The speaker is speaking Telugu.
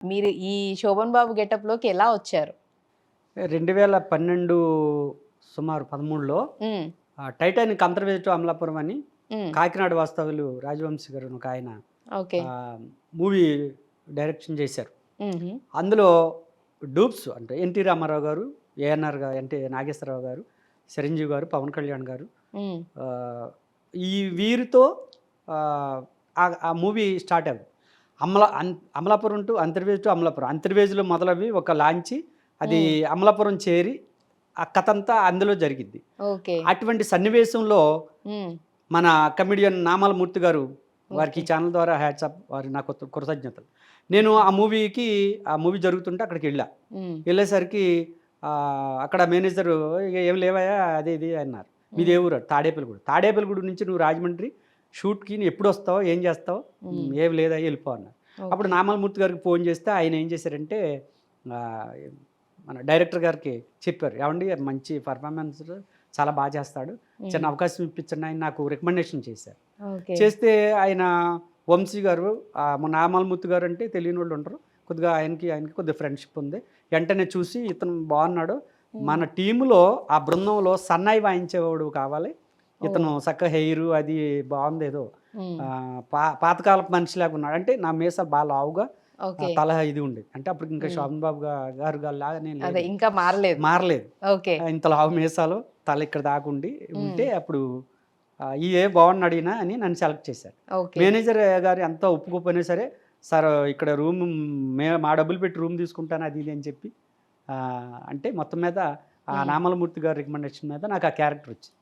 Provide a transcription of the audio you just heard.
మీరు ఈ 'శోభన్ బాబు' గెటప్‌లోకి ఎలా వచ్చారు? 2012 సుమారు 13లో హ్మ్. 'టైటానిక్ అంతర్వేది అమలాపురం' అని హ్మ్. కాకినాడ వాస్తవ్యులు రాజవంశీ గారు అని ఒకాయన ఓకే. మూవీ డైరెక్షన్ చేశారు. హుహు. అందులో డూప్స్ అంటే ఎన్టీ రామారావు గారు, ఏఎన్ఆర్ గారు అంటే నాగేశ్వరరావు గారు, చిరంజీవి గారు, పవన్ కళ్యాణ్ గారు హ్మ్. ఆహ్, ఈ వీరితో ఆహ్, ఆ మూవీ స్టార్ట్ అవ్వదు. Amalapuram to Antarvedi to Amalapuram. అంతర్వేదిలో మొదలవి ఒక లాంచి అది హ్మ్. అమలాపురం చేరి ఆ కథంతా అందులో జరిగిద్ది. ఓకే. అటువంటి సన్నివేశంలో హ్మ్. మన కమెడియన్ నామాల మూర్తి గారు వారికి ఓకే. ఈ ఛానల్ ద్వారా హ్యాట్స్ ఆఫ్ వారికి నా కృతజ్ఞతలు. నేను ఓకే. ఆ మూవీ జరుగుతుంటే అక్కడికెళ్ళా. హ్మ్. ఎళ్ళేసరికి అక్కడ మేనేజరు "ఏం లేవయ్యా అది ఇది" అన్నారు. "మీదే హ్మ్. ఊరు?" తాడేపల్లిగూడెం. తాడేపల్లిగూడెం నుంచి "నువ్వు రాజమండ్రి షూట్‌కి ఎప్పుడొస్తావు? ఏం చేస్తావు?" హ్మ్. "ఏం లేదయ్యా ఎళ్ళిపో" అన్నారు. అప్పుడు ఓకే. నామాల మూర్తి గారికి ఫోన్ చేస్తే ఆయన ఏం చేశారంటే ఆహ్, మన డైరెక్టర్ గారికి చెప్పారు. "ఏవండీ మంచి పెర్ఫార్మన్స్ చాలా చేస్తాడు. చిన్న హ్మ్. అవకాశం ఇప్పించండి" ఆయన నాకు రికమెండేషన్ చేశారు. ఓకే. చేస్తే ఆయన వంశీ గారు మా నామాలమూర్తి గారు అంటే తెలియనోళ్ళు ఉండరు. కొద్దిగా ఆయనకి కొద్దిగా ఫ్రెండ్‌షిప్ ఉంది. వెంటనే చూసి ఇతను బాగున్నాడు. హ్మ్. మన టీమ్‌లో ఆ బృందంలో సన్నాయి వాయించేవాడు కావాలి. ఇతను ఓహ్! చక్కగా హెయిరు అది బావుందేదో హ్మ్. పాతకాలపు మనిషిలాగా ఉన్నాడు. అంటే నా మీసాలు లావుగా ఓకే. తల ఇది ఉండేది. అంటే అప్పటికి ఇంకా హ్మ్. శోభన్ బాబు గారిలాగా నేను అదే లేదు. ఇంకా మారలేదు. మారలేదు. ఓకే. ఇంత లావు మీసాలు, తల ఇక్కడ దాకా హ్మ్. ఉంటే అప్పుడు బాగున్నాడు ఈయన అని నన్ను సెలెక్ట్ చేశారు. ఓకే. మేనేజర్ గారు ఎంత ఒప్పుకోకపోయినా సరే, సార్ ఇక్కడ మా డబ్బులు పెట్టి రూమ్ తీసుకుంటాను అది ఇది అని చెప్పి అంటే మొత్తం మీద ఆ హ్మ్. నామలమూర్తి గారి రికమెండేషన్ మీద నాకు ఆ క్యారెక్టర్ వచ్చింది.